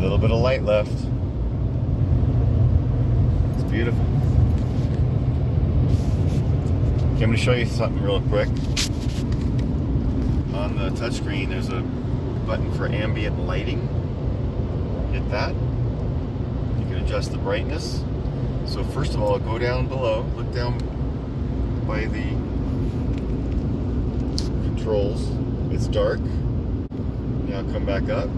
little bit of light left. It's beautiful. Okay, I'm going to show you something real quick. On the touchscreen, there's a button for ambient lighting. Hit that. You can adjust the brightness. So first of all, go down below, look down by the controls. It's dark. Now come back up.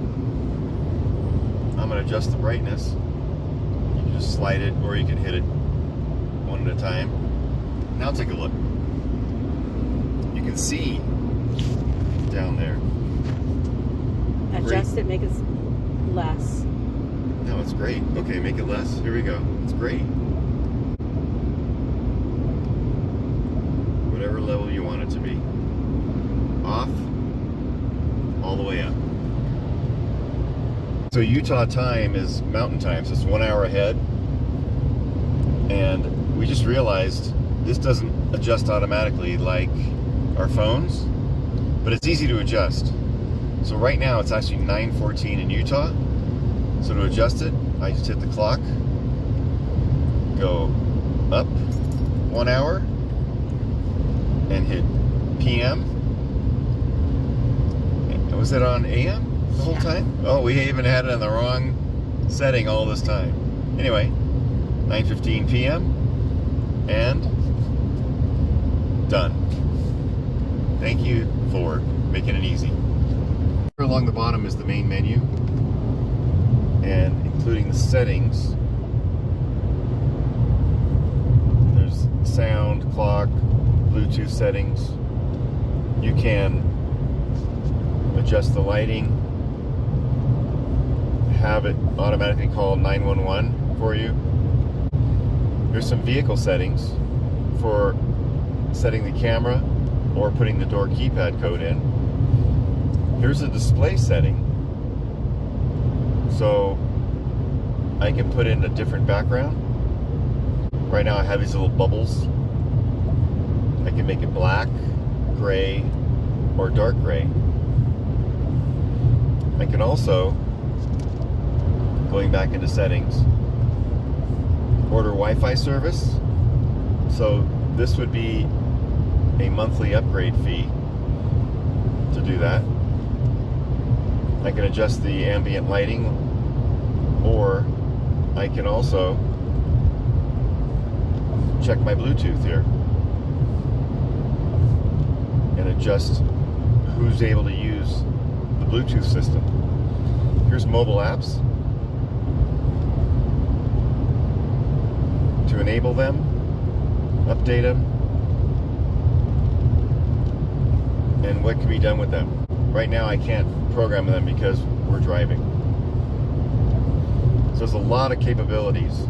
I'm going to adjust the brightness. You can just slide it or you can hit it one at a time. Now take a look. You can see down there. Adjust it, make it less. No, it's great. Okay, make it less. Here we go. It's great. Whatever level you want it to be. Off, all the way up. So Utah time is mountain time, so it's 1 hour ahead. And we just realized this doesn't adjust automatically like our phones, but it's easy to adjust. So right now it's actually 9:14 in Utah. So to adjust it, I just hit the clock, go up 1 hour, and hit PM. Was it on AM the whole time? Oh, we even had it on the wrong setting all this time. Anyway, 9:15 PM, and done. Thank you for making it easy. Along the bottom is the main menu, and including the settings. There's sound, clock, Bluetooth settings. You can adjust the lighting, have it automatically call 911 for you. There's some vehicle settings for setting the camera or putting the door keypad code in. Here's a display setting, so I can put in a different background. Right now I have these little bubbles. I can make it black, gray, or dark gray. I can also, going back into settings, order Wi-Fi service. So this would be a monthly upgrade fee to do that. I can adjust the ambient lighting, or I can also check my Bluetooth here and adjust who's able to use the Bluetooth system. Here's mobile apps. To enable them, update them, and what can be done with them. Right now I can't program them because we're driving. So there's a lot of capabilities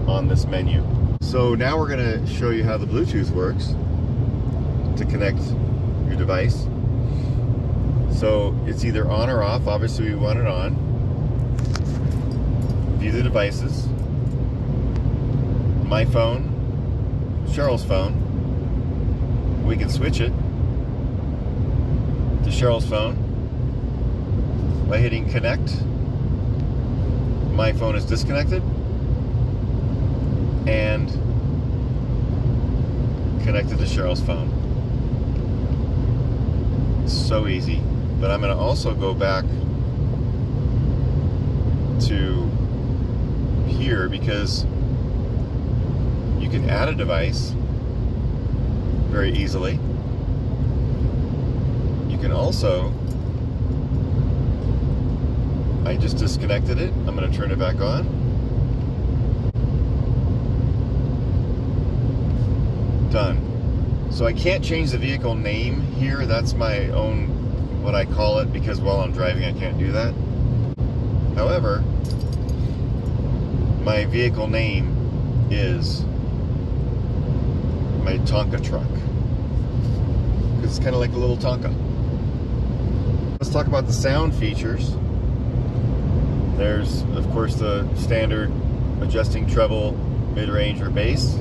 on this menu. So now we're going to show you how the Bluetooth works to connect your device. So it's either on or off. Obviously we want it on. View the devices. My phone, Cheryl's phone. We can switch it to Cheryl's phone by hitting connect. My phone is disconnected and connected to Cheryl's phone. It's so easy. But I'm going to also go back to here because you can add a device very easily. You can also, I just disconnected it. I'm going to turn it back on. Done. So I can't change the vehicle name here. That's my own, what I call it, because while I'm driving I can't do that. However, my vehicle name is my Tonka truck. It's kind of like a little Tonka. Let's talk about the sound features. There's, of course, the standard adjusting treble, mid-range, or bass.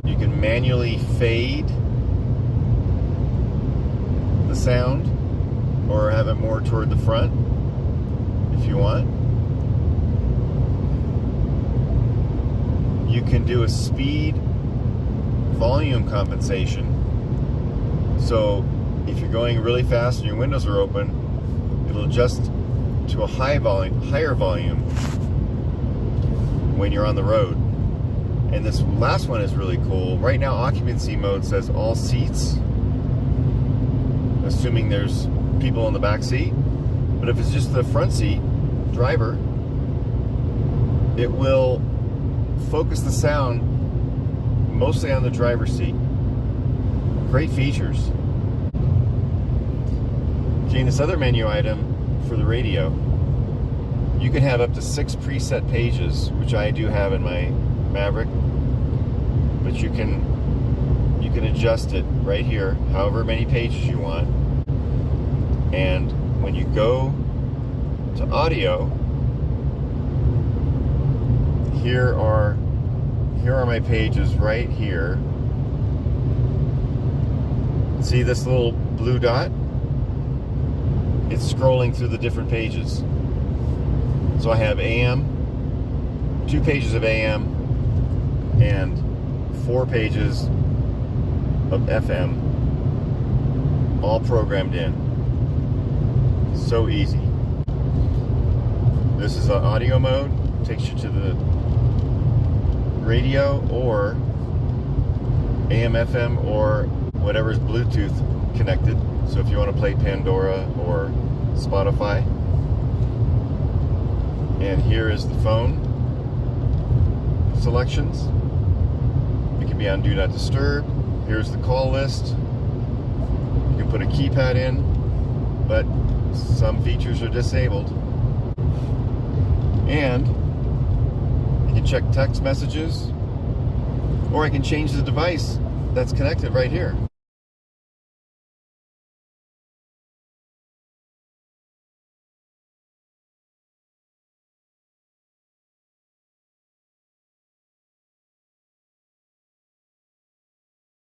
You can manually fade the sound or have it more toward the front. if you want. You can do a speed volume compensation. So if you're going really fast and your windows are open, it'll adjust to a higher volume when you're on the road. And this last one is really cool. Right now, occupancy mode says all seats, assuming there's people in the back seat. But if it's just the front seat, driver, it will focus the sound mostly on the driver's seat. Great features. Okay, and this other menu item for the radio, you can have up to 6 preset pages, which I do have in my Maverick, but you can adjust it right here, however many pages you want. And when you go to audio, here are my pages right here. See this little blue dot? It's scrolling through the different pages. So I have AM, 2 pages of AM, and 4 pages of FM, all programmed in. So easy. This is the audio mode, takes you to the radio or AM, FM, or whatever's Bluetooth connected. So if you want to play Pandora or Spotify. And here is the phone selections. It can be on Do Not Disturb. Here's the call list. You can put a keypad in, but some features are disabled. And you can check text messages, or I can change the device that's connected right here.